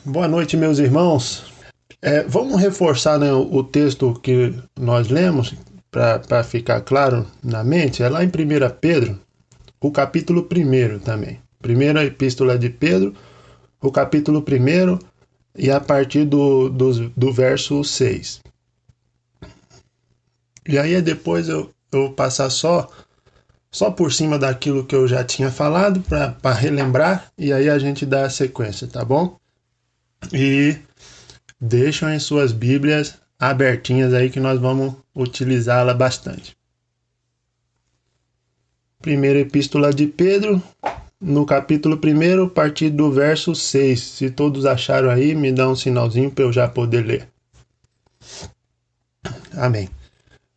Boa noite, meus irmãos. Vamos reforçar, né, o texto que nós lemos para ficar claro na mente. É lá em 1 Pedro, o capítulo 1 também. Primeira epístola de Pedro, o capítulo 1 e a partir do verso 6. E aí depois eu vou passar só por cima daquilo que eu já tinha falado para relembrar e aí a gente dá a sequência, tá bom? E deixam em suas Bíblias abertinhas aí que nós vamos utilizá-la bastante. Primeira Epístola de Pedro, no capítulo 1, a partir do verso 6. Se todos acharam aí, me dá um sinalzinho para eu já poder ler. Amém.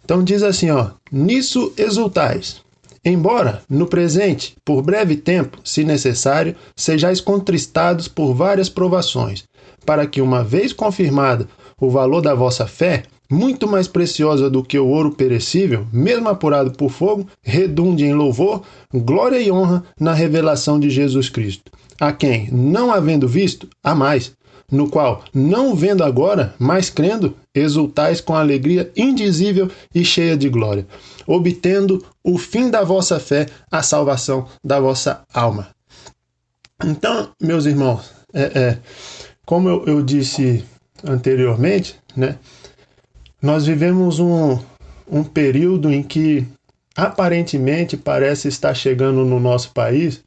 Então diz assim, nisso exultais, embora, no presente, por breve tempo, se necessário, sejais contristados por várias provações, para que, uma vez confirmado o valor da vossa fé, muito mais preciosa do que o ouro perecível, mesmo apurado por fogo, redunde em louvor, glória e honra na revelação de Jesus Cristo, a quem, não havendo visto, há mais, no qual, não vendo agora, mas crendo, exultais com alegria indizível e cheia de glória, obtendo o fim da vossa fé, a salvação da vossa alma. Então, meus irmãos, como eu disse anteriormente, né, nós vivemos um período em que aparentemente parece estar chegando no nosso país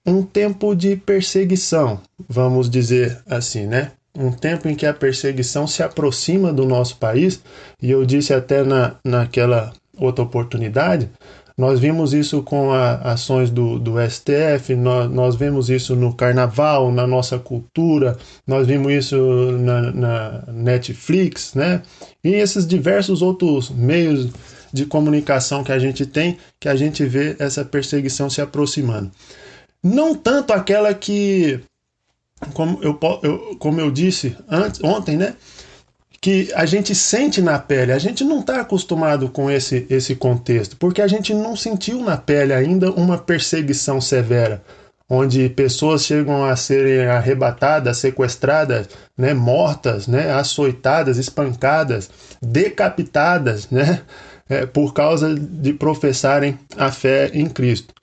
um tempo de perseguição, vamos dizer assim, né? Um tempo em que a perseguição se aproxima do nosso país, e eu disse até naquela outra oportunidade, nós vimos isso com ações do STF, nós vemos isso no carnaval, na nossa cultura, nós vimos isso na Netflix, né? E esses diversos outros meios de comunicação que a gente tem, que a gente vê essa perseguição se aproximando. Não tanto aquela que, como eu disse ontem, né? Que a gente sente na pele. A gente não está acostumado com esse contexto, porque a gente não sentiu na pele ainda uma perseguição severa, onde pessoas chegam a serem arrebatadas, sequestradas, né, mortas, né, açoitadas, espancadas, decapitadas, né, por causa de professarem a fé em Cristo.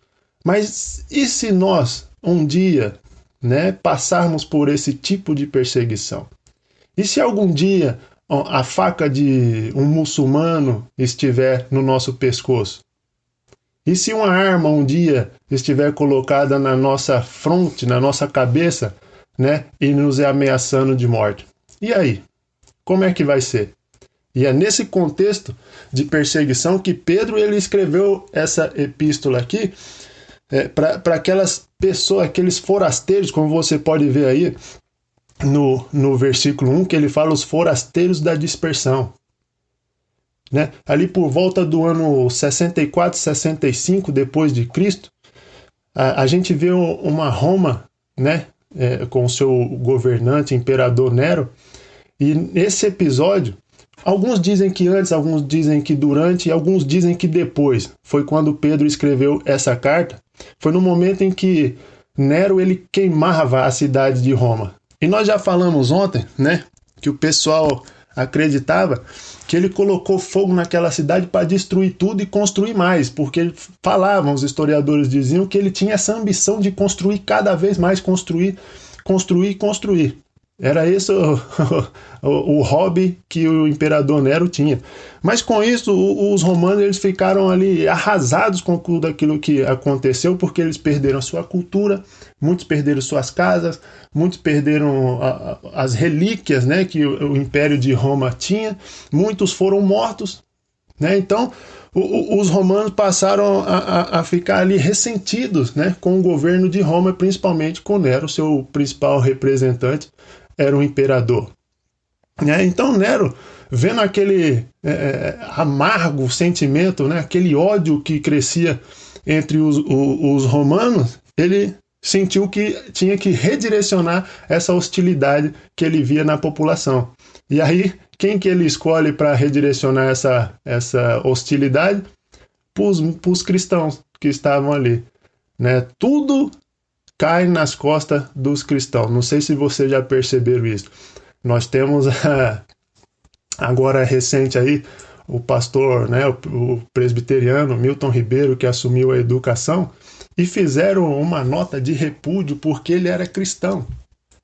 Mas e se nós, um dia, né, passarmos por esse tipo de perseguição? E se algum dia a faca de um muçulmano estiver no nosso pescoço? E se uma arma um dia estiver colocada na nossa fronte, na nossa cabeça, né, e nos ameaçando de morte? E aí? Como é que vai ser? E é nesse contexto de perseguição que Pedro ele escreveu essa epístola aqui, para aquelas pessoas, aqueles forasteiros, como você pode ver aí no versículo 1, que ele fala os forasteiros da dispersão. Né? Ali por volta do ano 64, 65 depois de Cristo, a gente vê uma Roma, né, com o seu governante, imperador Nero, e nesse episódio, alguns dizem que antes, alguns dizem que durante, e alguns dizem que depois, foi quando Pedro escreveu essa carta, foi no momento em que Nero ele queimava a cidade de Roma. E nós já falamos ontem, né, que o pessoal acreditava que ele colocou fogo naquela cidade para destruir tudo e construir mais, porque falavam, os historiadores diziam que ele tinha essa ambição de construir cada vez mais, construir. Era esse o hobby que o imperador Nero tinha. Mas com isso, os romanos eles ficaram ali arrasados com tudo aquilo que aconteceu, porque eles perderam a sua cultura, muitos perderam suas casas, muitos perderam as relíquias, né, que o Império de Roma tinha, muitos foram mortos. Né? Então, os romanos passaram a ficar ali ressentidos, né, com o governo de Roma, principalmente com Nero, seu principal representante, era o imperador. Então Nero, vendo aquele amargo sentimento, né, aquele ódio que crescia entre os romanos, ele sentiu que tinha que redirecionar essa hostilidade que ele via na população. E aí, quem que ele escolhe para redirecionar essa hostilidade? Para os cristãos que estavam ali. Né? Tudo cai nas costas dos cristãos. Não sei se vocês já perceberam isso. Nós temos agora recente aí o pastor, né, o presbiteriano Milton Ribeiro, que assumiu a educação, e fizeram uma nota de repúdio porque ele era cristão,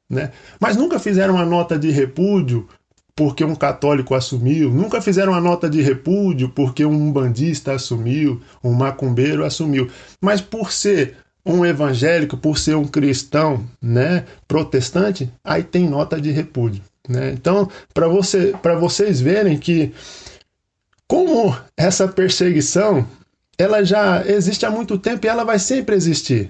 né? Mas nunca fizeram uma nota de repúdio porque um católico assumiu, nunca fizeram uma nota de repúdio porque um umbandista assumiu, um macumbeiro assumiu, mas por ser um evangélico, por ser um cristão, né, protestante, aí tem nota de repúdio, né? Então, para vocês verem que como essa perseguição, ela já existe há muito tempo e ela vai sempre existir.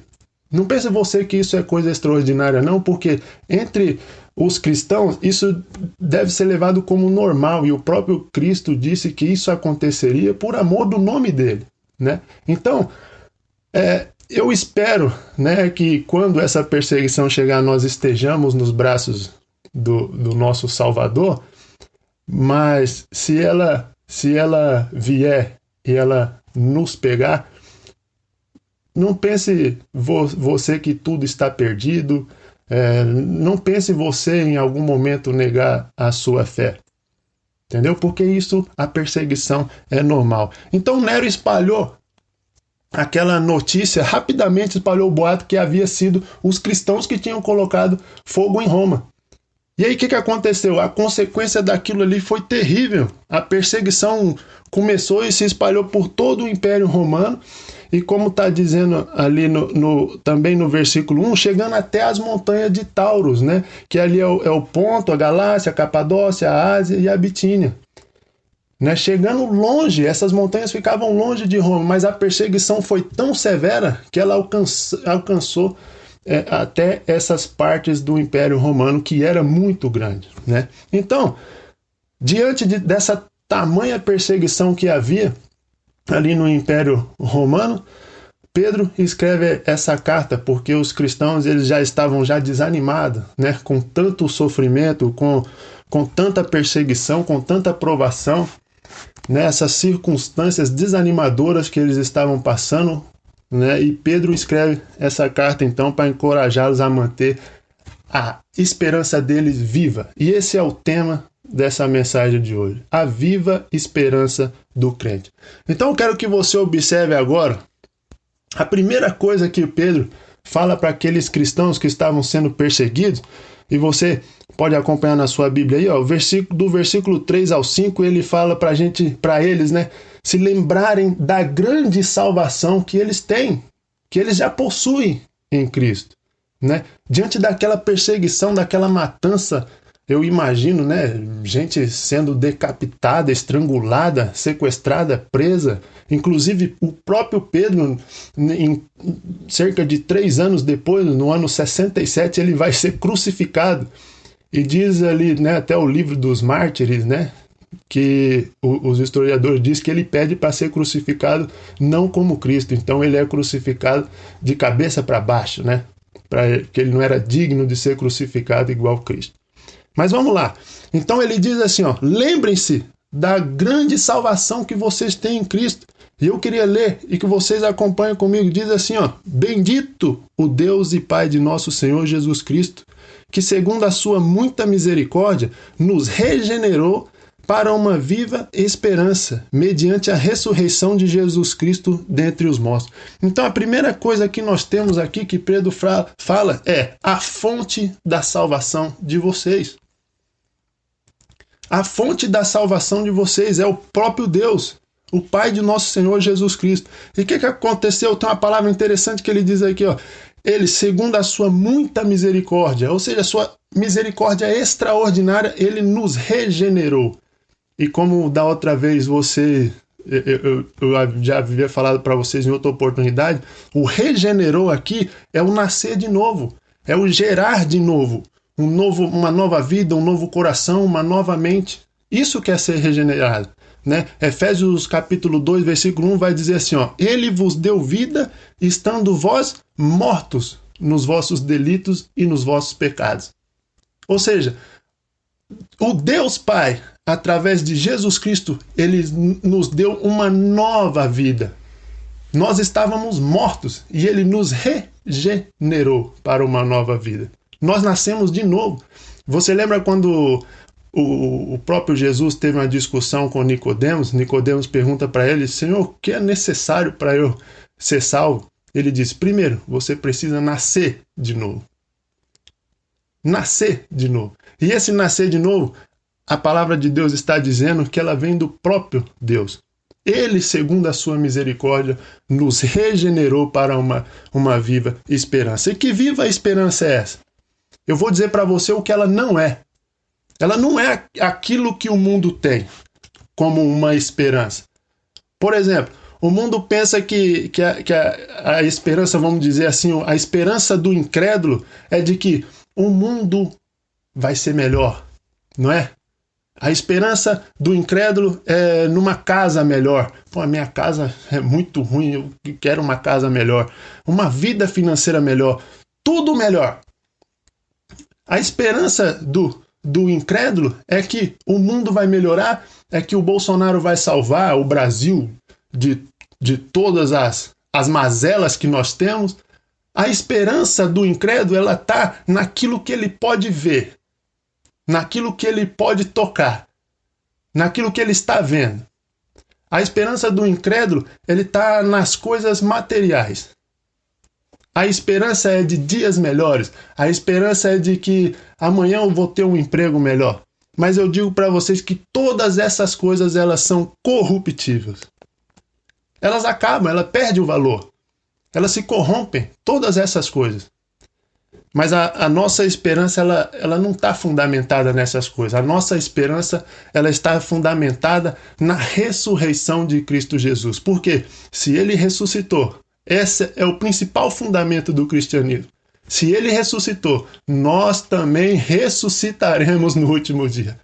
Não pense você que isso é coisa extraordinária, não, porque entre os cristãos isso deve ser levado como normal, e o próprio Cristo disse que isso aconteceria por amor do nome dele, né? Então, eu espero, né, que quando essa perseguição chegar, nós estejamos nos braços do nosso Salvador, mas se ela vier e ela nos pegar, não pense você que tudo está perdido, não pense você em algum momento negar a sua fé, entendeu? Porque isso, a perseguição é normal. Então Nero espalhou aquela notícia, rapidamente espalhou o boato que havia sido os cristãos que tinham colocado fogo em Roma. E aí o que aconteceu? A consequência daquilo ali foi terrível. A perseguição começou e se espalhou por todo o Império Romano, e como está dizendo ali também no versículo 1, chegando até as montanhas de Taurus, né? Que ali é o Ponto, a Galácia, a Capadócia, a Ásia e a Bitínia. Né? Chegando longe, essas montanhas ficavam longe de Roma, mas a perseguição foi tão severa que ela alcançou até essas partes do Império Romano, que era muito grande, né? Então, diante dessa tamanha perseguição que havia ali no Império Romano, Pedro escreve essa carta porque os cristãos eles já estavam desanimados, né? Com tanto sofrimento, com tanta perseguição, com tanta provação, nessas circunstâncias desanimadoras que eles estavam passando, né? E Pedro escreve essa carta então para encorajá-los a manter a esperança deles viva. E esse é o tema dessa mensagem de hoje, a viva esperança do crente. Então eu quero que você observe agora a primeira coisa que Pedro fala para aqueles cristãos que estavam sendo perseguidos, e você pode acompanhar na sua Bíblia aí, ó, do versículo 3 ao 5, ele fala para eles, né, se lembrarem da grande salvação que eles têm, que eles já possuem em Cristo, né? Diante daquela perseguição, daquela matança, eu imagino, né, gente sendo decapitada, estrangulada, sequestrada, presa. Inclusive o próprio Pedro, em cerca de 3 anos depois, no ano 67, ele vai ser crucificado. E diz ali, né, até o livro dos mártires, né, que os historiadores dizem que ele pede para ser crucificado não como Cristo. Então ele é crucificado de cabeça para baixo, né, que ele não era digno de ser crucificado igual Cristo. Mas vamos lá. Então ele diz assim, ó, lembrem-se da grande salvação que vocês têm em Cristo. E eu queria ler e que vocês acompanhem comigo. Diz assim, ó, bendito o Deus e Pai de nosso Senhor Jesus Cristo, que segundo a sua muita misericórdia, nos regenerou para uma viva esperança, mediante a ressurreição de Jesus Cristo dentre os mortos. Então a primeira coisa que nós temos aqui que Pedro fala é a fonte da salvação de vocês. A fonte da salvação de vocês é o próprio Deus, o Pai de nosso Senhor Jesus Cristo. E o que aconteceu? Tem uma palavra interessante que ele diz aqui, ó. Ele, segundo a sua muita misericórdia, ou seja, a sua misericórdia extraordinária, ele nos regenerou. E como da outra vez eu já havia falado para vocês em outra oportunidade, o regenerou aqui é o nascer de novo, é o gerar de novo, uma nova vida, um novo coração, uma nova mente. Isso quer ser regenerado, né? Efésios capítulo 2, versículo 1 vai dizer assim, ó, ele vos deu vida, estando vós mortos nos vossos delitos e nos vossos pecados. Ou seja, o Deus Pai, através de Jesus Cristo, ele nos deu uma nova vida. Nós estávamos mortos e ele nos regenerou para uma nova vida. Nós nascemos de novo. Você lembra quando o próprio Jesus teve uma discussão com Nicodemos? Nicodemos pergunta para ele: Senhor, o que é necessário para eu ser salvo? Ele diz: primeiro, você precisa nascer de novo. Nascer de novo. E esse nascer de novo, a palavra de Deus está dizendo que ela vem do próprio Deus. Ele, segundo a sua misericórdia, nos regenerou para uma viva esperança. E que viva esperança é essa? Eu vou dizer para você o que ela não é. Ela não é aquilo que o mundo tem como uma esperança. Por exemplo, o mundo pensa que a esperança, vamos dizer assim, a esperança do incrédulo é de que o mundo vai ser melhor, não é? A esperança do incrédulo é numa casa melhor. Pô, a minha casa é muito ruim, eu quero uma casa melhor. Uma vida financeira melhor. Tudo melhor. A esperança do incrédulo é que o mundo vai melhorar, é que o Bolsonaro vai salvar o Brasil de todas as mazelas que nós temos. A esperança do incrédulo, ela está naquilo que ele pode ver, naquilo que ele pode tocar, naquilo que ele está vendo. A esperança do incrédulo, ele está nas coisas materiais. A esperança é de dias melhores. A esperança é de que amanhã eu vou ter um emprego melhor. Mas eu digo para vocês que todas essas coisas, elas são corruptíveis. Elas acabam, elas perdem o valor. Elas se corrompem, todas essas coisas. Mas a nossa esperança, ela não está fundamentada nessas coisas. A nossa esperança, ela está fundamentada na ressurreição de Cristo Jesus. Por quê? Se ele ressuscitou, esse é o principal fundamento do cristianismo. Se ele ressuscitou, nós também ressuscitaremos no último dia.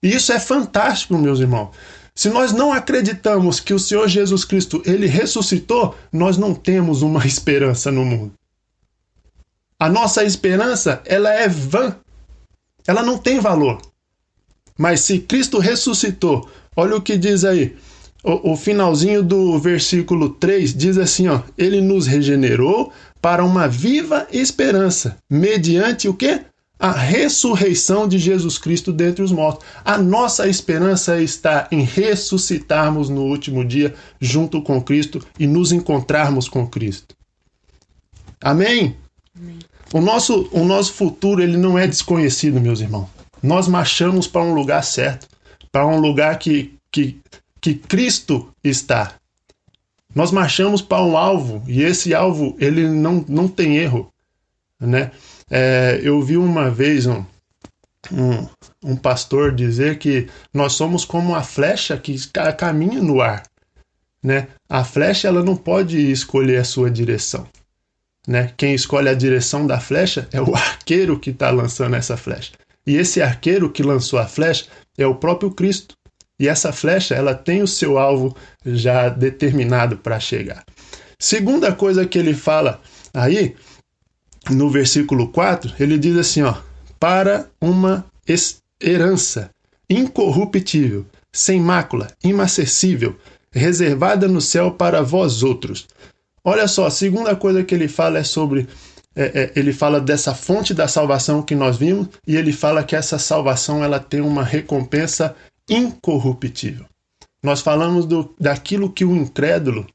E isso é fantástico, meus irmãos. Se nós não acreditamos que o Senhor Jesus Cristo, ele ressuscitou, nós não temos uma esperança no mundo. A nossa esperança, ela é vã. Ela não tem valor. Mas se Cristo ressuscitou, olha o que diz aí. O finalzinho do versículo 3 diz assim, ó: ele nos regenerou para uma viva esperança, mediante o quê? A ressurreição de Jesus Cristo dentre os mortos. A nossa esperança está em ressuscitarmos no último dia junto com Cristo e nos encontrarmos com Cristo. Amém? Amém. O nosso futuro, ele não é desconhecido, meus irmãos. Nós marchamos para um lugar certo, para um lugar que Cristo está. Nós marchamos para um alvo, e esse alvo, ele não tem erro, né? Eu vi uma vez um pastor dizer que nós somos como a flecha que caminha no ar, né? A flecha, ela não pode escolher a sua direção, né? Quem escolhe a direção da flecha é o arqueiro que está lançando essa flecha. E esse arqueiro que lançou a flecha é o próprio Cristo. E essa flecha, ela tem o seu alvo já determinado para chegar. Segunda coisa que ele fala aí, no versículo 4, ele diz assim, ó: para uma herança incorruptível, sem mácula, inacessível, reservada no céu para vós outros. Olha só, a segunda coisa que ele fala é sobre... ele fala dessa fonte da salvação que nós vimos, e ele fala que essa salvação, ela tem uma recompensa incorruptível. Nós falamos daquilo que o incrédulo,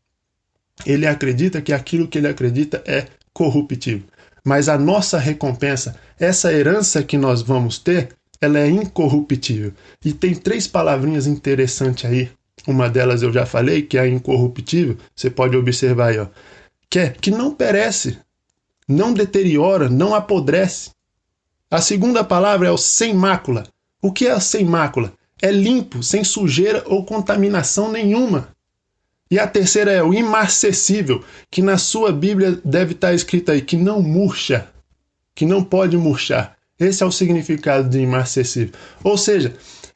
ele acredita que aquilo que ele acredita é corruptível. Mas a nossa recompensa, essa herança que nós vamos ter, ela é incorruptível. E tem 3 palavrinhas interessantes aí. Uma delas eu já falei, que é a incorruptível. Você pode observar aí, ó. Que não perece, não deteriora, não apodrece. A segunda palavra é o sem mácula. O que é o sem mácula? É limpo, sem sujeira ou contaminação nenhuma. E a terceira é o imarcessível, que na sua Bíblia deve estar escrito aí, que não murcha, que não pode murchar. Esse é o significado de imarcessível. Ou seja,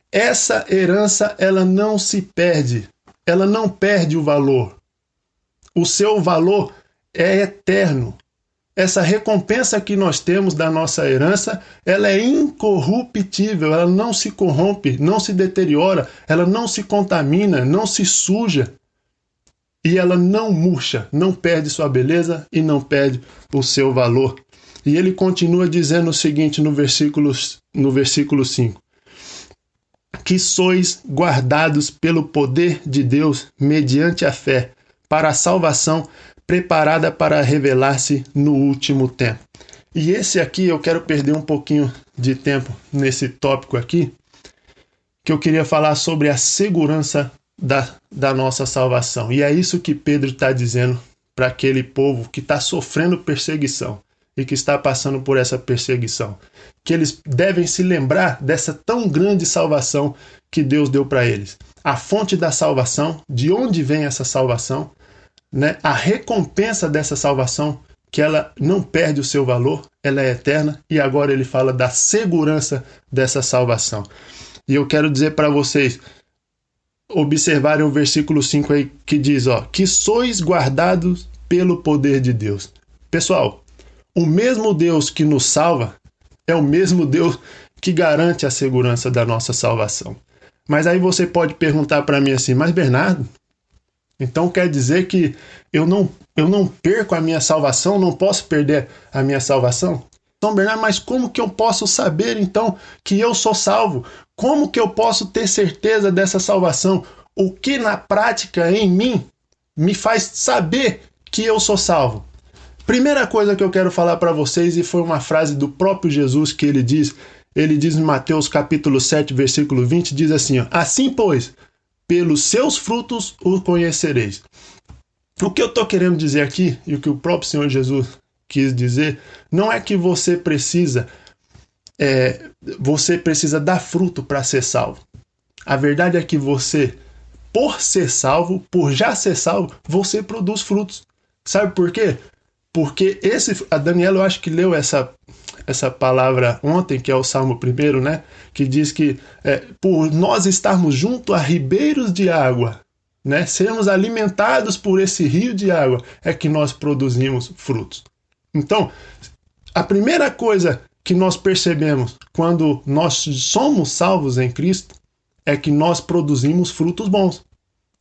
essa herança, ela não se perde, ela não perde o valor. O seu valor é eterno. Essa recompensa que nós temos da nossa herança, ela é incorruptível, ela não se corrompe, não se deteriora, ela não se contamina, não se suja. e ela não murcha, não perde sua beleza e não perde o seu valor. E ele continua dizendo o seguinte no versículo 5: que sois guardados pelo poder de Deus mediante a fé, para a salvação preparada para revelar-se no último tempo. E esse aqui, eu quero perder um pouquinho de tempo nesse tópico aqui, que eu queria falar sobre a segurança da nossa salvação. E é isso que Pedro está dizendo para aquele povo que está sofrendo perseguição e que está passando por essa perseguição. Que eles devem se lembrar dessa tão grande salvação que Deus deu para eles. A fonte da salvação, de onde vem essa salvação, né? A recompensa dessa salvação, que ela não perde o seu valor, ela é eterna, e agora ele fala da segurança dessa salvação. E eu quero dizer para vocês, observarem o versículo 5 aí, que diz, que sois guardados pelo poder de Deus. Pessoal, o mesmo Deus que nos salva é o mesmo Deus que garante a segurança da nossa salvação. Mas aí você pode perguntar para mim assim, mas Bernardo, então quer dizer que eu não perco a minha salvação, não posso perder a minha salvação? Então, Bernardo, mas como que eu posso saber então que eu sou salvo? Como que eu posso ter certeza dessa salvação? O que na prática em mim me faz saber que eu sou salvo? Primeira coisa que eu quero falar para vocês, e foi uma frase do próprio Jesus que ele diz em Mateus capítulo 7, versículo 20, diz assim, assim pois, pelos seus frutos os conhecereis. O que eu estou querendo dizer aqui, e o que o próprio Senhor Jesus quis dizer, não é que você precisa dar fruto para ser salvo. A verdade é que você, por ser salvo, por já ser salvo, você produz frutos. Sabe por quê? Porque a Daniela, eu acho que leu essa palavra ontem, que é o Salmo 1, né? Que diz que por nós estarmos junto a ribeiros de água, né? Sermos alimentados por esse rio de água, é que nós produzimos frutos. Então, a primeira coisa que nós percebemos quando nós somos salvos em Cristo é que nós produzimos frutos bons.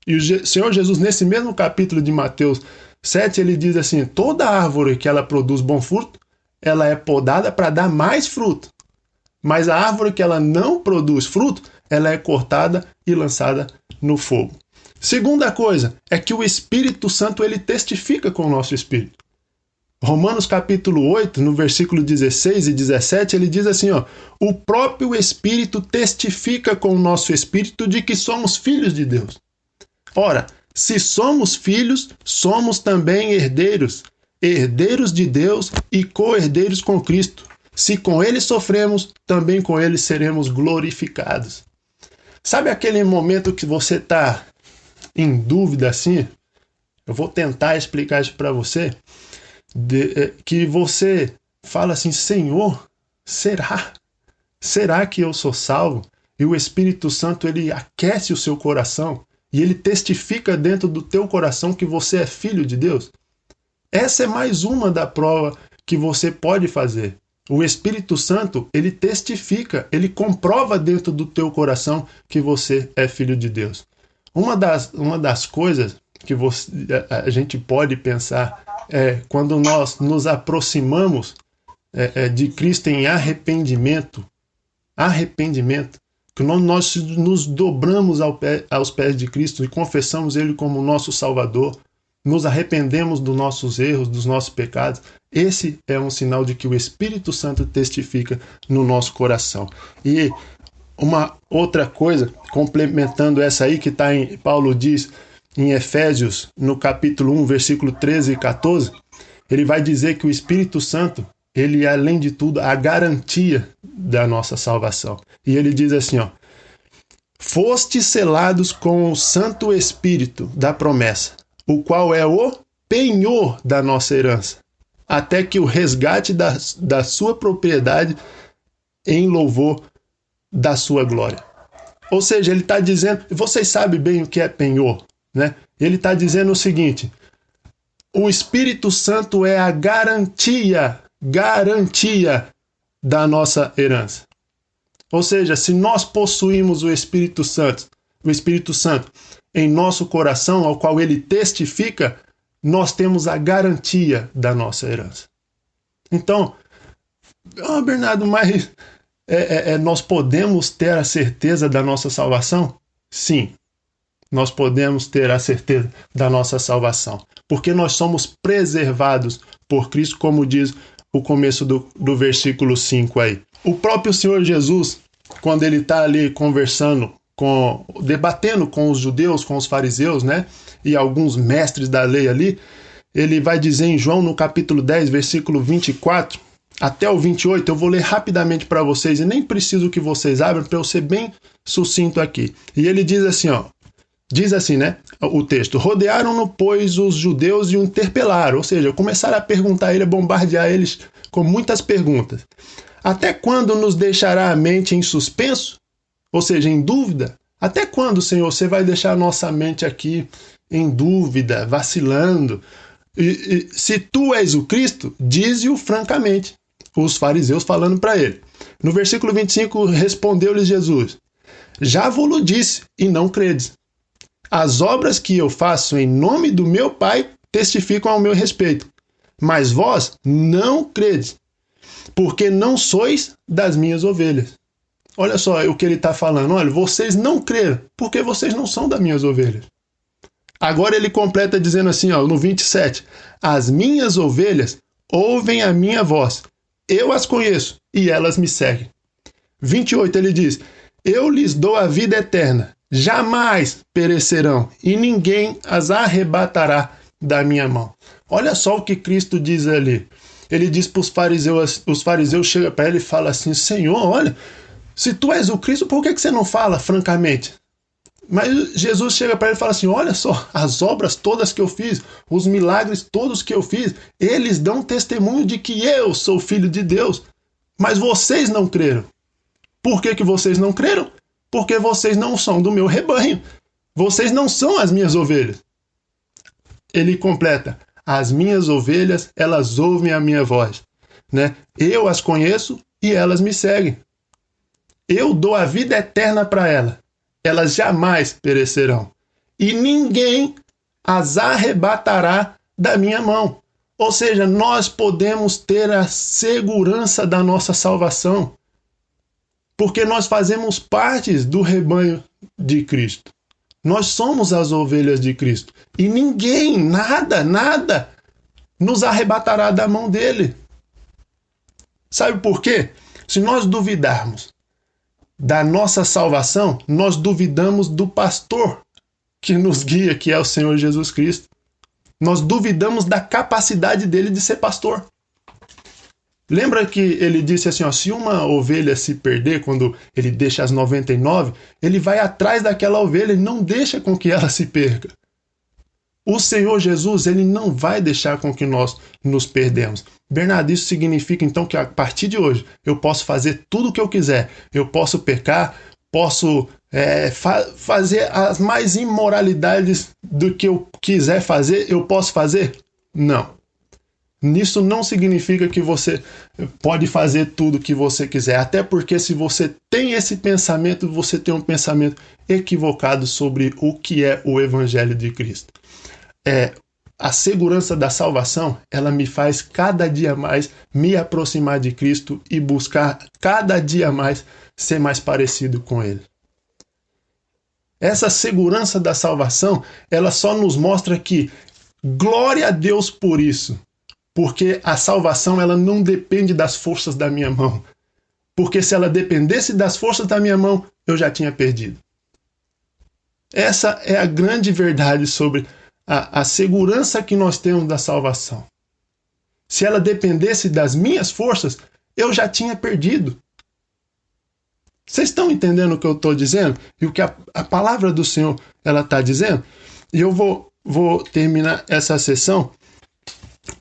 E o Senhor Jesus, nesse mesmo capítulo de Mateus 7, ele diz assim, toda árvore que ela produz bom fruto, ela é podada para dar mais fruto. Mas a árvore que ela não produz fruto, ela é cortada e lançada no fogo. Segunda coisa é que o Espírito Santo, ele testifica com o nosso espírito. Romanos capítulo 8, no versículo 16 e 17, ele diz assim, o próprio Espírito testifica com o nosso espírito de que somos filhos de Deus. Ora, se somos filhos, somos também herdeiros, herdeiros de Deus e co-herdeiros com Cristo. Se com ele sofremos, também com ele seremos glorificados. Sabe aquele momento que você está em dúvida assim? Eu vou tentar explicar isso para você. Que você fala assim, Senhor, será que eu sou salvo? E o Espírito Santo, ele aquece o seu coração e ele testifica dentro do teu coração que você é filho de Deus. Essa é mais uma da prova que você pode fazer. O Espírito Santo, ele testifica, ele comprova dentro do teu coração que você é filho de Deus. Uma das coisas que a gente pode pensar quando nós nos aproximamos de Cristo em arrependimento, que nós nos dobramos aos pés de Cristo e confessamos Ele como nosso Salvador, nos arrependemos dos nossos erros, dos nossos pecados. Esse é um sinal de que o Espírito Santo testifica no nosso coração. E uma outra coisa, complementando essa aí, que Paulo diz em Efésios, no capítulo 1, versículo 13 e 14, ele vai dizer que o Espírito Santo, ele é, além de tudo, a garantia da nossa salvação. E ele diz assim, fostes selados com o Santo Espírito da promessa, o qual é o penhor da nossa herança, até que o resgate da sua propriedade em louvor da sua glória. Ou seja, ele está dizendo, vocês sabem bem o que é penhor, né? Ele está dizendo o seguinte, o Espírito Santo é a garantia da nossa herança. Ou seja, se nós possuímos o Espírito Santo, o Espírito Santo em nosso coração, ao qual ele testifica, nós temos a garantia da nossa herança. Então, Bernardo, mas nós podemos ter a certeza da nossa salvação? Sim, nós podemos ter a certeza da nossa salvação, porque nós somos preservados por Cristo, como diz o começo do versículo 5 aí. O próprio Senhor Jesus, quando ele está ali conversando, debatendo com os judeus, com os fariseus, né, e alguns mestres da lei ali, ele vai dizer em João, no capítulo 10, versículo 24, até o 28, eu vou ler rapidamente para vocês, e nem preciso que vocês abram, para eu ser bem sucinto aqui. E ele diz assim, diz assim, né, o texto: rodearam-no, pois, os judeus e o interpelaram, ou seja, começaram a perguntar a ele, a bombardear eles com muitas perguntas. Até quando nos deixará a mente em suspenso? Ou seja, em dúvida? Até quando, Senhor, você vai deixar a nossa mente aqui em dúvida, vacilando? E se tu és o Cristo, dize-o francamente. Os fariseus falando para ele. No versículo 25, respondeu-lhes Jesus: já vos disse, e não credes. As obras que eu faço em nome do meu Pai testificam ao meu respeito. Mas vós não credes, porque não sois das minhas ovelhas. Olha só o que ele está falando. Olha, vocês não creram, porque vocês não são das minhas ovelhas. Agora ele completa dizendo assim, no 27. As minhas ovelhas ouvem a minha voz. Eu as conheço e elas me seguem. 28 ele diz: eu lhes dou a vida eterna. Jamais perecerão e ninguém as arrebatará da minha mão. Olha só o que Cristo diz ali. Ele diz para os fariseus chegam para ele e falam assim: Senhor, olha, se tu és o Cristo, por que você não fala francamente? Mas Jesus chega para ele e fala assim: olha só, as obras todas que eu fiz, os milagres todos que eu fiz, eles dão testemunho de que eu sou filho de Deus. Mas vocês não creram. Por que vocês não creram? Porque vocês não são do meu rebanho. Vocês não são as minhas ovelhas. Ele completa: as minhas ovelhas, elas ouvem a minha voz, né? Eu as conheço e elas me seguem. Eu dou a vida eterna para elas. Elas jamais perecerão. E ninguém as arrebatará da minha mão. Ou seja, nós podemos ter a segurança da nossa salvação, porque nós fazemos parte do rebanho de Cristo. Nós somos as ovelhas de Cristo. E ninguém, nada, nos arrebatará da mão dele. Sabe por quê? Se nós duvidarmos da nossa salvação, nós duvidamos do pastor que nos guia, que é o Senhor Jesus Cristo. Nós duvidamos da capacidade dele de ser pastor. Lembra que ele disse assim, se uma ovelha se perder, quando ele deixa as 99, ele vai atrás daquela ovelha e não deixa com que ela se perca. O Senhor Jesus, ele não vai deixar com que nós nos perdemos. Bernardo, isso significa então que a partir de hoje eu posso fazer tudo o que eu quiser. Eu posso pecar, posso fazer as mais imoralidades do que eu quiser fazer, eu posso fazer? Não. Nisso não significa que você pode fazer tudo o que você quiser. Até porque se você tem esse pensamento, você tem um pensamento equivocado sobre o que é o Evangelho de Cristo. A segurança da salvação, ela me faz cada dia mais me aproximar de Cristo e buscar cada dia mais ser mais parecido com Ele. Essa segurança da salvação, ela só nos mostra que glória a Deus por isso, porque a salvação ela não depende das forças da minha mão, porque se ela dependesse das forças da minha mão, eu já tinha perdido. Essa é a grande verdade sobre a segurança que nós temos da salvação. Se ela dependesse das minhas forças, eu já tinha perdido. Vocês estão entendendo o que eu estou dizendo? E o que a palavra do Senhor ela está dizendo? E eu vou terminar essa sessão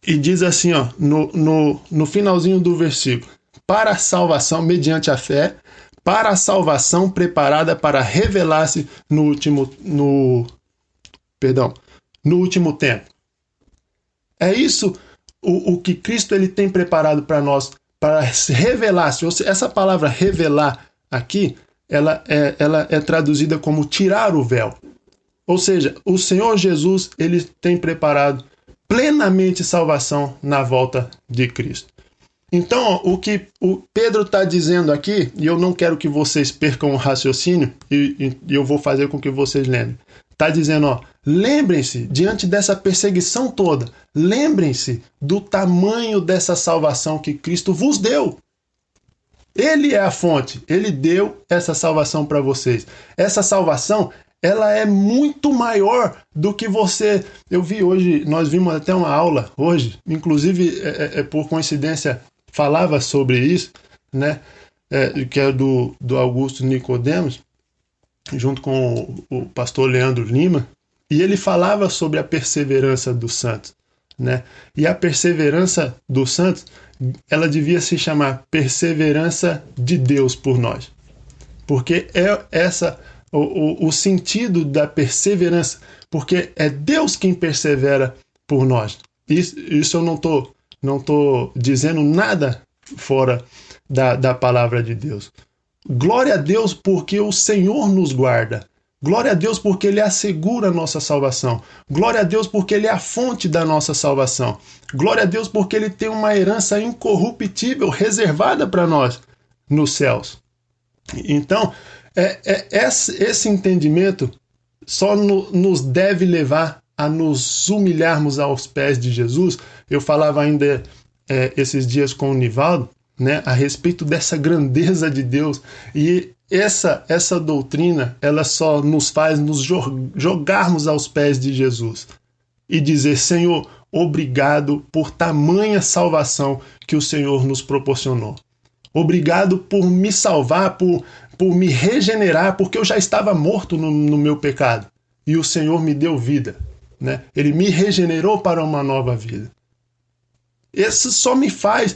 e diz assim, no finalzinho do versículo: para a salvação mediante a fé, para a salvação preparada para revelar-se no último tempo. É isso o que Cristo ele tem preparado para nós, para se revelar-se. Essa palavra revelar aqui ela é traduzida como tirar o véu. Ou seja, o Senhor Jesus, ele tem preparado plenamente salvação na volta de Cristo. Então, o que o Pedro está dizendo aqui, e eu não quero que vocês percam o raciocínio, e eu vou fazer com que vocês lembrem. Está dizendo, lembrem-se, diante dessa perseguição toda, lembrem-se do tamanho dessa salvação que Cristo vos deu. Ele é a fonte, ele deu essa salvação para vocês. Essa salvação, ela é muito maior do que você... Eu vi hoje, nós vimos até uma aula hoje, inclusive, por coincidência, falava sobre isso, né? Que é do Augusto Nicodemos, junto com o pastor Leandro Lima, e ele falava sobre a perseverança dos santos, né? E a perseverança dos santos, ela devia se chamar perseverança de Deus por nós, porque é essa o sentido da perseverança, porque é Deus quem persevera por nós. Isso eu não tô dizendo nada fora da palavra de Deus. Glória a Deus porque o Senhor nos guarda. Glória a Deus porque Ele assegura a nossa salvação. Glória a Deus porque Ele é a fonte da nossa salvação. Glória a Deus porque Ele tem uma herança incorruptível reservada para nós nos céus. Então, esse entendimento só nos deve levar a nos humilharmos aos pés de Jesus. Eu falava ainda esses dias com o Nivaldo, né, a respeito dessa grandeza de Deus, e essa doutrina, ela só nos faz nos jogarmos aos pés de Jesus e dizer: Senhor, obrigado por tamanha salvação que o Senhor nos proporcionou. Obrigado por me salvar, por me regenerar, porque eu já estava morto no meu pecado e o Senhor me deu vida, né? Ele me regenerou para uma nova vida. Isso só me faz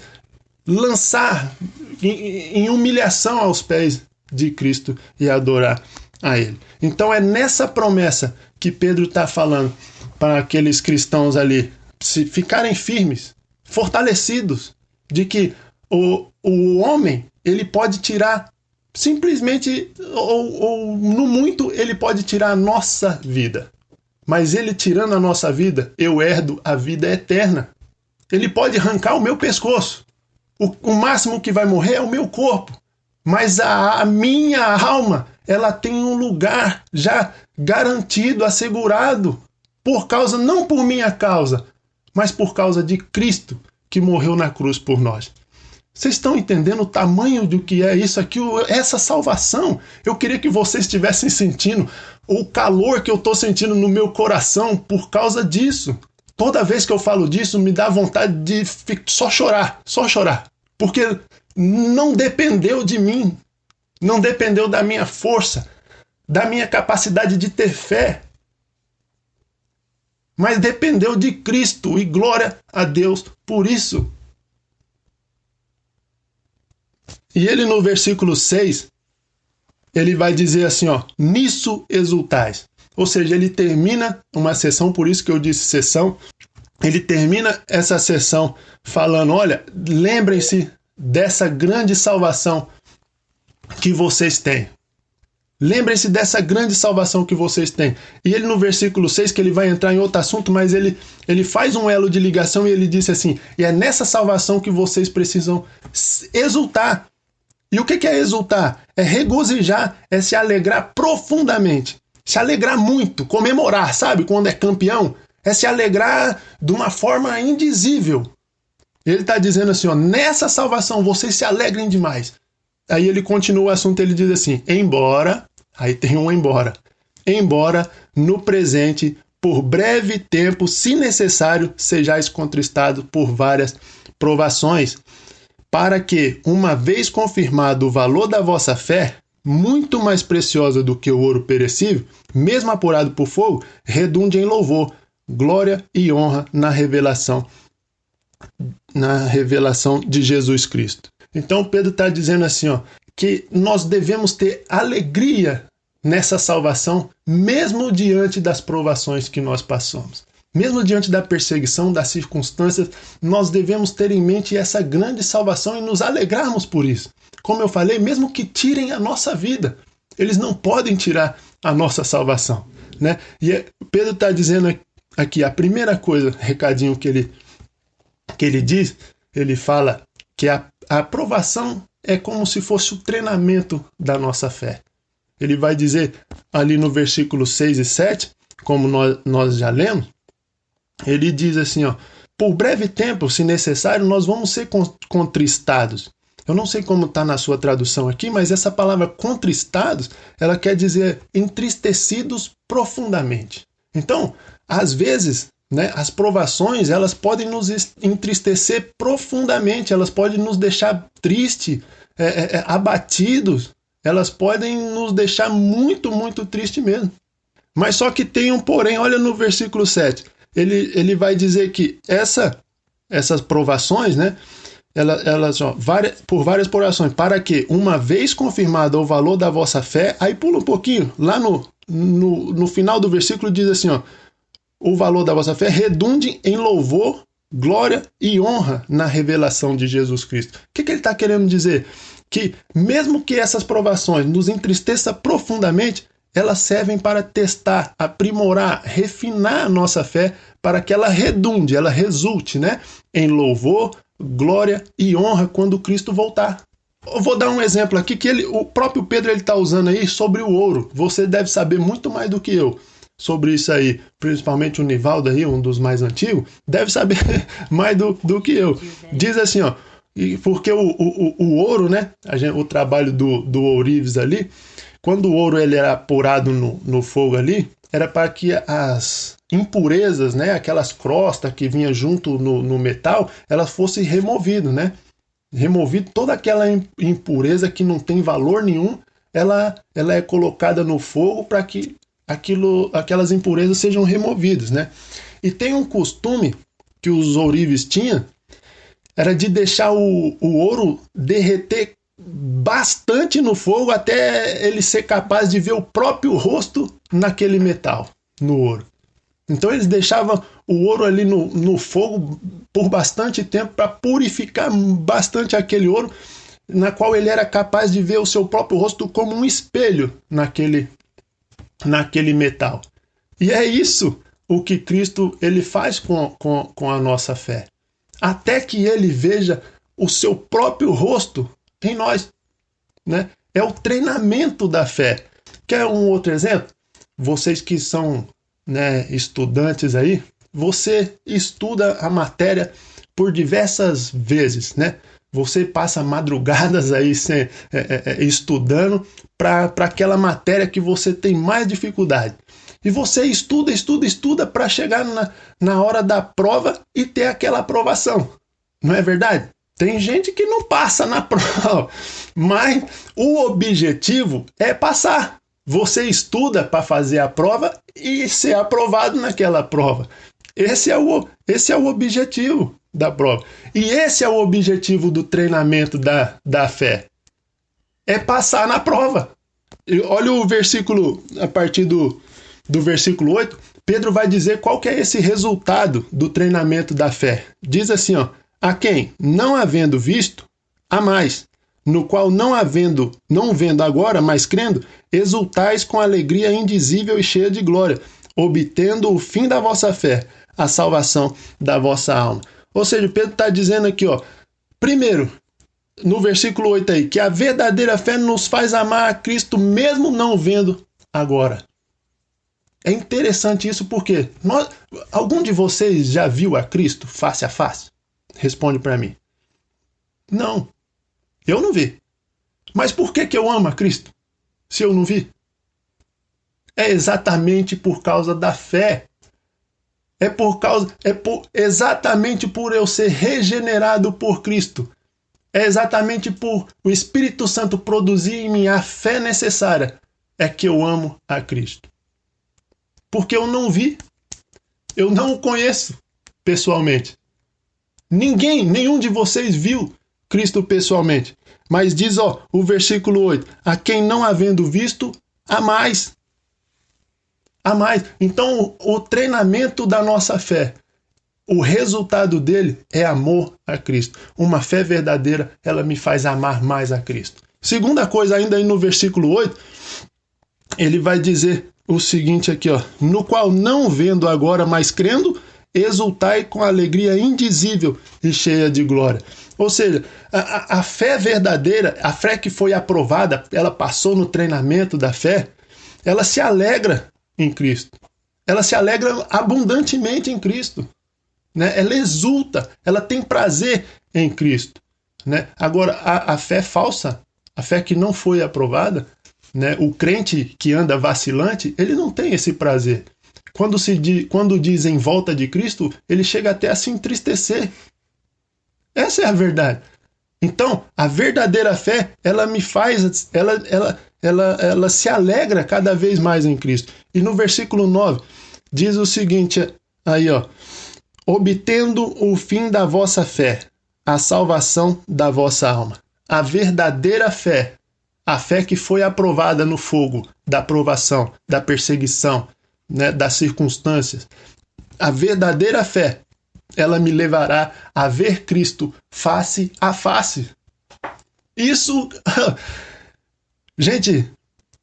lançar em humilhação aos pés de Cristo e adorar a Ele. Então é nessa promessa que Pedro está falando para aqueles cristãos ali, se ficarem firmes, fortalecidos, de que o homem, ele pode tirar simplesmente, ou no muito, ele pode tirar a nossa vida. Mas ele tirando a nossa vida, eu herdo a vida eterna. Ele pode arrancar o meu pescoço. O máximo que vai morrer é o meu corpo. Mas a minha alma, ela tem um lugar já garantido, assegurado, por causa, não por minha causa, mas por causa de Cristo, que morreu na cruz por nós. Vocês estão entendendo o tamanho do que é isso aqui, essa salvação? Eu queria que vocês estivessem sentindo o calor que eu estou sentindo no meu coração por causa disso. Toda vez que eu falo disso, me dá vontade de só chorar. Porque não dependeu de mim, não dependeu da minha força, da minha capacidade de ter fé, mas dependeu de Cristo, e glória a Deus por isso. E ele no versículo 6, ele vai dizer assim, nisso exultais. Ou seja, ele termina uma sessão, por isso que eu disse sessão, ele termina essa sessão falando, olha, lembrem-se dessa grande salvação que vocês têm. Lembrem-se dessa grande salvação que vocês têm. E ele no versículo 6, que ele vai entrar em outro assunto, mas ele faz um elo de ligação e ele disse assim, e é nessa salvação que vocês precisam exultar. E o que é exultar? É regozijar, é se alegrar profundamente. Se alegrar muito, comemorar, sabe? Quando é campeão, é se alegrar de uma forma indizível. Ele está dizendo assim, nessa salvação vocês se alegrem demais. Aí ele continua o assunto, ele diz assim, embora no presente, por breve tempo, se necessário, sejais contristados por várias provações, para que, uma vez confirmado o valor da vossa fé, muito mais preciosa do que o ouro perecível, mesmo apurado por fogo, redunde em louvor, glória e honra na revelação de Jesus Cristo. Então Pedro está dizendo assim, que nós devemos ter alegria nessa salvação, mesmo diante das provações que nós passamos. Mesmo diante da perseguição, das circunstâncias, nós devemos ter em mente essa grande salvação e nos alegrarmos por isso. como eu falei, mesmo que tirem a nossa vida, eles não podem tirar a nossa salvação, né? E Pedro está dizendo aqui, a primeira coisa, recadinho que ele diz, ele fala que a aprovação é como se fosse o treinamento da nossa fé. Ele vai dizer ali no versículo 6 e 7, como nós já lemos, ele diz assim, ó, por breve tempo, se necessário, nós vamos ser contristados. Eu não sei como está na sua tradução aqui, mas essa palavra contristados, ela quer dizer entristecidos profundamente. Então, às vezes, né, as provações, elas podem nos entristecer profundamente, elas podem nos deixar tristes, abatidos, elas podem nos deixar muito, muito triste mesmo. Mas só que tem um porém, olha no versículo 7, ele vai dizer que essas provações, né, elas por várias provações, para que, uma vez confirmado o valor da vossa fé, aí pula um pouquinho, lá no final do versículo diz assim, ó, o valor da vossa fé redunde em louvor, glória e honra na revelação de Jesus Cristo. O que ele está querendo dizer? Que mesmo que essas provações nos entristeçam profundamente, elas servem para testar, aprimorar, refinar a nossa fé para que ela redunde, ela resulte, né, em louvor, glória e honra quando Cristo voltar. Eu vou dar um exemplo aqui que o próprio Pedro está usando aí sobre o ouro. Você deve saber muito mais do que eu sobre isso aí, principalmente o Nivaldo aí, um dos mais antigos, deve saber mais do que eu. Diz assim, ó, porque o ouro, né, o trabalho do ourives ali, quando o ouro ele era apurado no fogo ali, era para que as impurezas, né, aquelas crostas que vinham junto no metal, elas fossem removidas, né? Removido toda aquela impureza que não tem valor nenhum, ela é colocada no fogo para que aquelas impurezas sejam removidas, né? E tem um costume que os ourives tinham, era de deixar o ouro derreter bastante no fogo até ele ser capaz de ver o próprio rosto naquele metal, no ouro. Então eles deixavam o ouro ali no fogo por bastante tempo para purificar bastante aquele ouro, na qual ele era capaz de ver o seu próprio rosto como um espelho naquele metal. E é isso o que Cristo ele faz com a nossa fé. Até que ele veja o seu próprio rosto em nós, né? É o treinamento da fé. Quer um outro exemplo? Vocês que são, né, estudantes aí, você estuda a matéria por diversas vezes, né? Você passa madrugadas aí estudando para aquela matéria que você tem mais dificuldade. E você estuda para chegar na hora da prova e ter aquela aprovação. Não é verdade? Tem gente que não passa na prova, mas o objetivo é passar. Você estuda para fazer a prova e ser aprovado naquela prova. Esse é o objetivo da prova. E esse é o objetivo do treinamento da fé. É passar na prova. E olha o versículo, a partir do versículo 8, Pedro vai dizer qual que é esse resultado do treinamento da fé. Diz assim, ó, a quem, não havendo visto, há mais, no qual não vendo agora, mas crendo, exultais com alegria indizível e cheia de glória, obtendo o fim da vossa fé, a salvação da vossa alma. Ou seja, Pedro está dizendo aqui, ó, primeiro, no versículo 8 aí, que a verdadeira fé nos faz amar a Cristo mesmo não vendo agora. É interessante isso porque algum de vocês já viu a Cristo face a face? Responde para mim. Não, eu não vi. Mas por que eu amo a Cristo se eu não vi? É exatamente por causa da fé. Exatamente por eu ser regenerado por Cristo. É exatamente por o Espírito Santo produzir em mim a fé necessária é que eu amo a Cristo. Porque eu não vi, eu não o conheço pessoalmente. Nenhum de vocês viu Cristo pessoalmente. Mas diz, ó, o versículo 8, a quem não havendo visto, há mais. Há mais. Então, o treinamento da nossa fé O resultado dele é amor a Cristo. Uma fé verdadeira, ela me faz amar mais a Cristo. Segunda coisa, ainda aí no versículo 8, ele vai dizer o seguinte aqui, ó: no qual não vendo agora, mas crendo, exultai com alegria indizível e cheia de glória. Ou seja, a fé verdadeira, a fé que foi aprovada, ela passou no treinamento da fé, ela se alegra em Cristo. Ela se alegra abundantemente em Cristo. Né? Ela exulta, ela tem prazer em Cristo. Né? Agora, a fé falsa, a fé que não foi aprovada, né? O crente que anda vacilante, ele não tem esse prazer. Quando diz em volta de Cristo, ele chega até a se entristecer. Essa é a verdade. Então, a verdadeira fé, ela me faz, ela se alegra cada vez mais em Cristo. E no versículo 9, diz o seguinte aí, ó: obtendo o fim da vossa fé, a salvação da vossa alma. A verdadeira fé, a fé que foi aprovada no fogo da provação, da perseguição, né, das circunstâncias, a verdadeira fé, ela me levará a ver Cristo face a face. Isso, gente,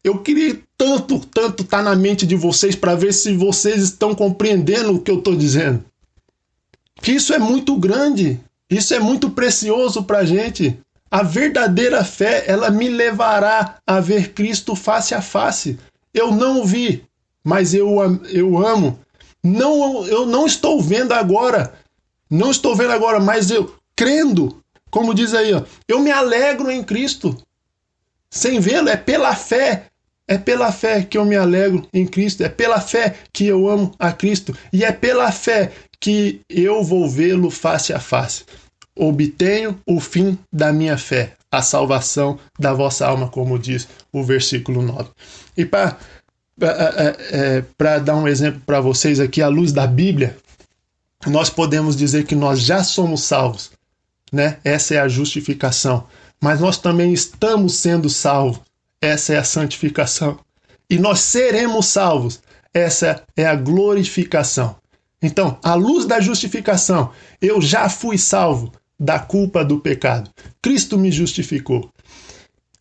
eu queria tanto estar na mente de vocês para ver se vocês estão compreendendo o que eu estou dizendo. Que isso é muito grande, isso é muito precioso para a gente. A verdadeira fé, ela me levará a ver Cristo face a face. Eu não o vi, mas eu amo. Não, eu não estou vendo agora. Não estou vendo agora, mas eu crendo, como diz aí, ó, eu me alegro em Cristo. Sem vê-lo, é pela fé. É pela fé que eu me alegro em Cristo. É pela fé que eu amo a Cristo. E é pela fé que eu vou vê-lo face a face. Obtenho o fim da minha fé, a salvação da vossa alma, como diz o versículo 9. E para dar um exemplo para vocês aqui, à luz da Bíblia, nós podemos dizer que nós já somos salvos, né? Essa é a justificação. Mas nós também estamos sendo salvos. Essa é a santificação. E nós seremos salvos. Essa é a glorificação. Então, à luz da justificação, eu já fui salvo da culpa do pecado. Cristo me justificou.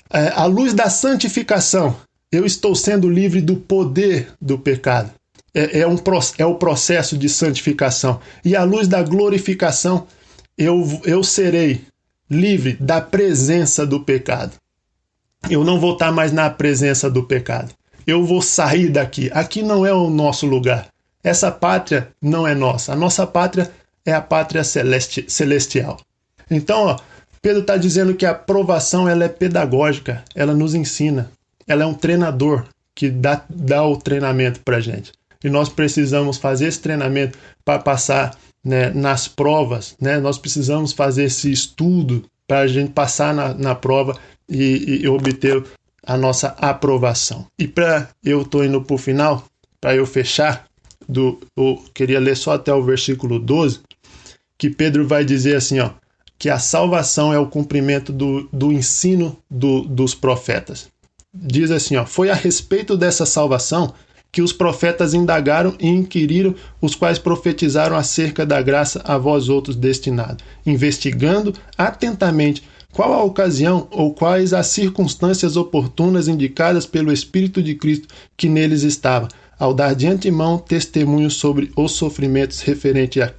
À luz da santificação, eu estou sendo livre do poder do pecado. É o processo de santificação. E à luz da glorificação, eu serei livre da presença do pecado. Eu não vou estar mais na presença do pecado. Eu vou sair daqui. Aqui não é o nosso lugar. Essa pátria não é nossa. A nossa pátria é a pátria celestial. Então, ó, Pedro está dizendo que a aprovação ela é pedagógica. Ela nos ensina. Ela é um treinador que dá o treinamento para a gente. E nós precisamos fazer esse treinamento para passar, né, nas provas. Né? Nós precisamos fazer esse estudo para a gente passar na prova e obter a nossa aprovação. E eu estou indo para o final, para eu fechar, eu queria ler só até o versículo 12, que Pedro vai dizer assim, ó, que a salvação é o cumprimento do ensino dos profetas. Diz assim, ó: foi a respeito dessa salvação que os profetas indagaram e inquiriram, os quais profetizaram acerca da graça a vós outros destinada, investigando atentamente qual a ocasião ou quais as circunstâncias oportunas indicadas pelo Espírito de Cristo que neles estava, ao dar de antemão testemunho sobre os sofrimentos referentes a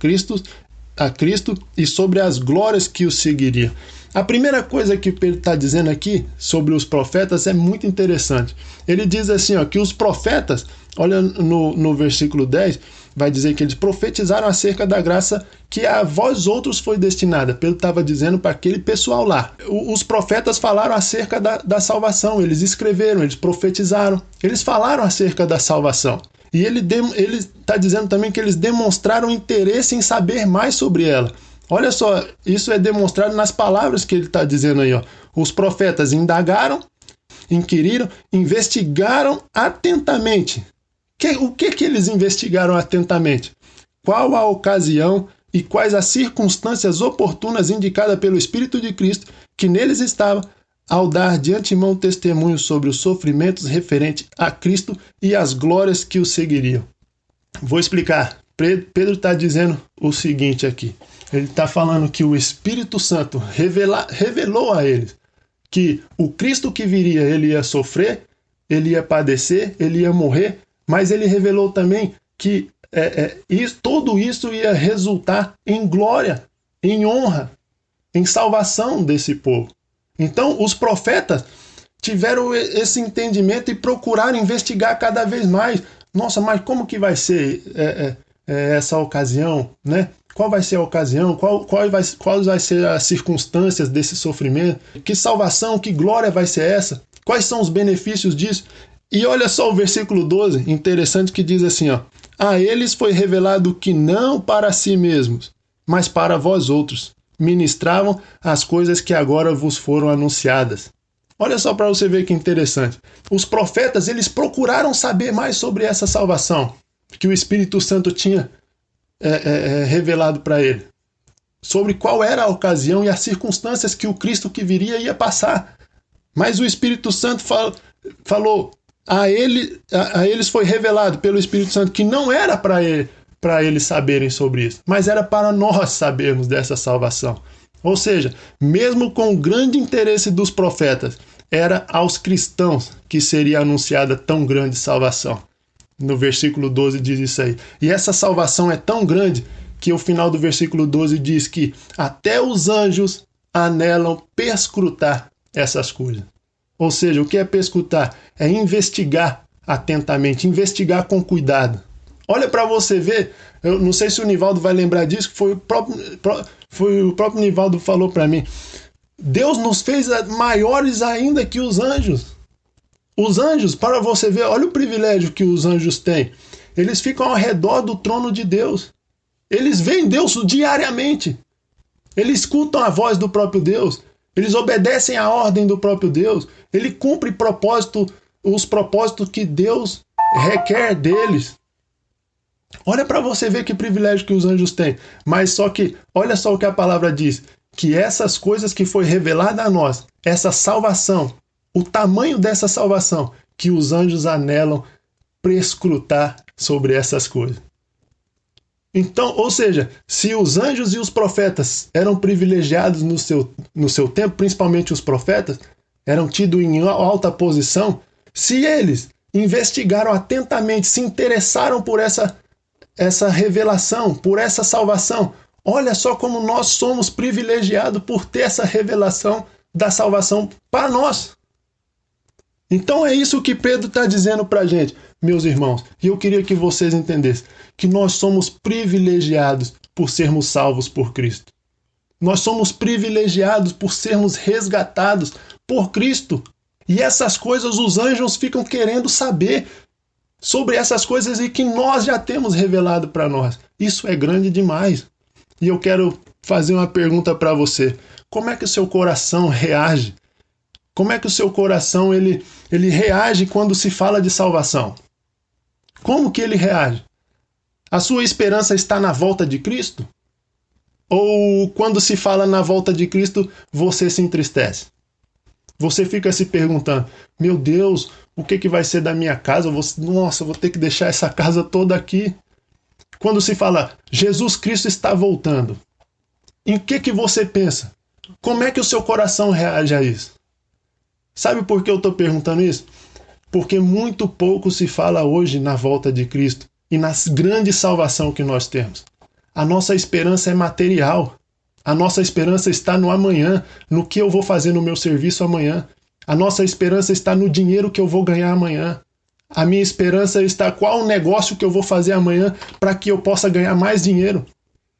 Cristo e sobre as glórias que os seguiriam. A primeira coisa que Pedro está dizendo aqui sobre os profetas é muito interessante. Ele diz assim, ó, que os profetas, olha no versículo 10, vai dizer que eles profetizaram acerca da graça que a vós outros foi destinada. Pedro estava dizendo para aquele pessoal lá. Os profetas falaram acerca da salvação, eles escreveram, eles profetizaram, eles falaram acerca da salvação. E ele está dizendo também que eles demonstraram interesse em saber mais sobre ela. Olha só, isso é demonstrado nas palavras que ele está dizendo aí, ó. Os profetas indagaram, inquiriram, investigaram atentamente. O que eles investigaram atentamente? Qual a ocasião e quais as circunstâncias oportunas indicadas pelo Espírito de Cristo que neles estava, ao dar de antemão testemunho sobre os sofrimentos referentes a Cristo e as glórias que o seguiriam. Vou explicar Pedro está dizendo o seguinte aqui. Ele está falando que o Espírito Santo revelou a eles que o Cristo que viria, ele ia sofrer, ele ia padecer, ele ia morrer, mas ele revelou também que tudo isso ia resultar em glória, em honra, em salvação desse povo. Então, os profetas tiveram esse entendimento e procuraram investigar cada vez mais. Nossa, mas como que vai ser essa ocasião, né? Qual vai ser a ocasião? Quais vai ser as circunstâncias desse sofrimento? Que salvação, que glória vai ser essa? Quais são os benefícios disso? E olha só o versículo 12, interessante, que diz assim, ó: a eles foi revelado que não para si mesmos, mas para vós outros, ministravam as coisas que agora vos foram anunciadas. Olha só para você ver que interessante. Os profetas, eles procuraram saber mais sobre essa salvação que o Espírito Santo tinha revelado para ele, sobre qual era a ocasião e as circunstâncias que o Cristo que viria ia passar. Mas o Espírito Santo falou, a eles foi revelado pelo Espírito Santo que não era para eles saberem sobre isso, mas era para nós sabermos dessa salvação. Ou seja, mesmo com o grande interesse dos profetas, era aos cristãos que seria anunciada tão grande salvação. No versículo 12 diz isso aí. E essa salvação é tão grande que o final do versículo 12 diz que até os anjos anelam perscrutar essas coisas. Ou seja, o que é perscrutar? É investigar atentamente, investigar com cuidado. Olha para você ver, eu não sei se o Nivaldo vai lembrar disso, que foi o próprio Nivaldo que falou para mim. Deus nos fez maiores ainda que os anjos. Os anjos, para você ver, olha o privilégio que os anjos têm. Eles ficam ao redor do trono de Deus. Eles veem Deus diariamente. Eles escutam a voz do próprio Deus. Eles obedecem à ordem do próprio Deus. Ele cumpre os propósitos que Deus requer deles. Olha para você ver que privilégio que os anjos têm. Mas só que, olha só o que a palavra diz. Que essas coisas que foi revelada a nós, essa salvação, o tamanho dessa salvação, que os anjos anelam prescrutar sobre essas coisas. Então, ou seja, se os anjos e os profetas eram privilegiados no seu tempo, principalmente os profetas, eram tidos em alta posição, se eles investigaram atentamente, se interessaram por essa revelação, por essa salvação, olha só como nós somos privilegiados por ter essa revelação da salvação para nós. Então é isso que Pedro está dizendo para a gente, meus irmãos. E eu queria que vocês entendessem que nós somos privilegiados por sermos salvos por Cristo. Nós somos privilegiados por sermos resgatados por Cristo. E essas coisas os anjos ficam querendo saber sobre essas coisas e que nós já temos revelado para nós. Isso é grande demais. E eu quero fazer uma pergunta para você. Como é que o seu coração reage? Como é que o seu coração ele reage quando se fala de salvação? Como que ele reage? A sua esperança está na volta de Cristo? Ou quando se fala na volta de Cristo, você se entristece? Você fica se perguntando, meu Deus, o que vai ser da minha casa? Nossa, vou ter que deixar essa casa toda aqui. Quando se fala, Jesus Cristo está voltando, em que você pensa? Como é que o seu coração reage a isso? Sabe por que eu estou perguntando isso? Porque muito pouco se fala hoje na volta de Cristo e na grande salvação que nós temos. A nossa esperança é material. A nossa esperança está no amanhã, no que eu vou fazer no meu serviço amanhã. A nossa esperança está no dinheiro que eu vou ganhar amanhã. A minha esperança está qual o negócio que eu vou fazer amanhã para que eu possa ganhar mais dinheiro.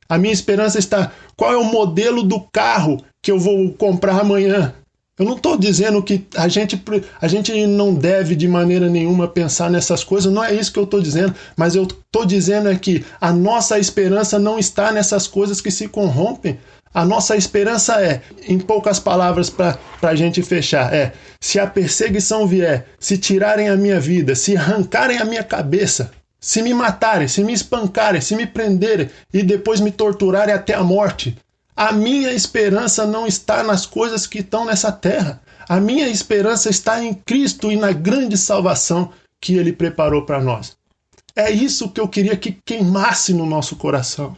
A minha esperança está qual é o modelo do carro que eu vou comprar amanhã. Eu não estou dizendo que a gente não deve de maneira nenhuma pensar nessas coisas, não é isso que eu estou dizendo, mas eu estou dizendo é que a nossa esperança não está nessas coisas que se corrompem. A nossa esperança é, em poucas palavras para a gente fechar, se a perseguição vier, se tirarem a minha vida, se arrancarem a minha cabeça, se me matarem, se me espancarem, se me prenderem e depois me torturarem até a morte, a minha esperança não está nas coisas que estão nessa terra. A minha esperança está em Cristo e na grande salvação que Ele preparou para nós. É isso que eu queria que queimasse no nosso coração.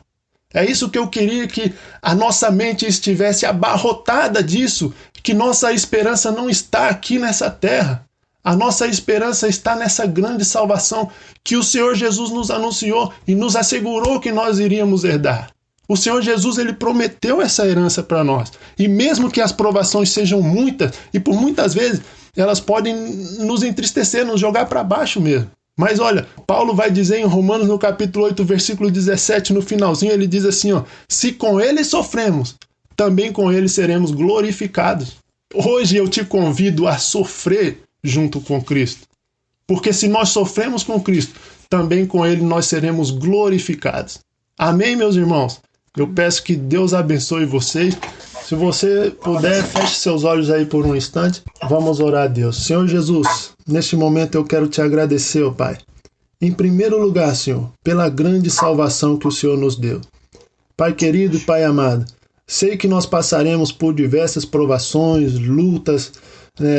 É isso que eu queria que a nossa mente estivesse abarrotada disso, que nossa esperança não está aqui nessa terra. A nossa esperança está nessa grande salvação que o Senhor Jesus nos anunciou e nos assegurou que nós iríamos herdar. O Senhor Jesus, ele prometeu essa herança para nós. E mesmo que as provações sejam muitas, e por muitas vezes elas podem nos entristecer, nos jogar para baixo mesmo. Mas olha, Paulo vai dizer em Romanos no capítulo 8, versículo 17, no finalzinho, ele diz assim, ó, se com ele sofremos, também com ele seremos glorificados. Hoje eu te convido a sofrer junto com Cristo. Porque se nós sofremos com Cristo, também com ele nós seremos glorificados. Amém, meus irmãos? Eu peço que Deus abençoe vocês. Se você puder, feche seus olhos aí por um instante. Vamos orar a Deus. Senhor Jesus, neste momento eu quero te agradecer, ó Pai. Em primeiro lugar, Senhor, pela grande salvação que o Senhor nos deu. Pai querido e Pai amado, sei que nós passaremos por diversas provações, lutas,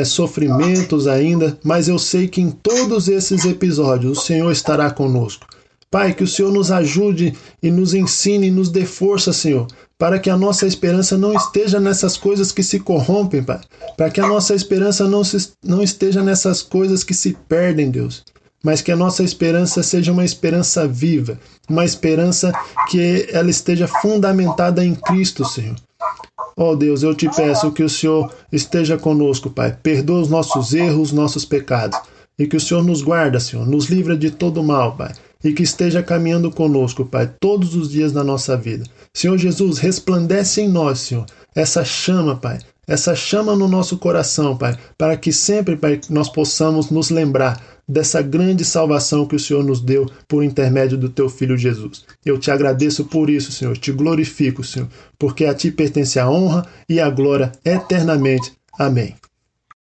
sofrimentos ainda, mas eu sei que em todos esses episódios o Senhor estará conosco. Pai, que o Senhor nos ajude e nos ensine e nos dê força, Senhor, para que a nossa esperança não esteja nessas coisas que se corrompem, Pai. Para que a nossa esperança não esteja nessas coisas que se perdem, Deus. Mas que a nossa esperança seja uma esperança viva, uma esperança que ela esteja fundamentada em Cristo, Senhor. Oh Deus, eu te peço que o Senhor esteja conosco, Pai. Perdoa os nossos erros, nossos pecados. E que o Senhor nos guarda, Senhor, nos livra de todo mal, Pai. E que esteja caminhando conosco, Pai, todos os dias da nossa vida. Senhor Jesus, resplandece em nós, Senhor, essa chama, Pai, essa chama no nosso coração, Pai, para que sempre, Pai, nós possamos nos lembrar dessa grande salvação que o Senhor nos deu por intermédio do Teu Filho Jesus. Eu te agradeço por isso, Senhor, te glorifico, Senhor, porque a Ti pertence a honra e a glória eternamente. Amém.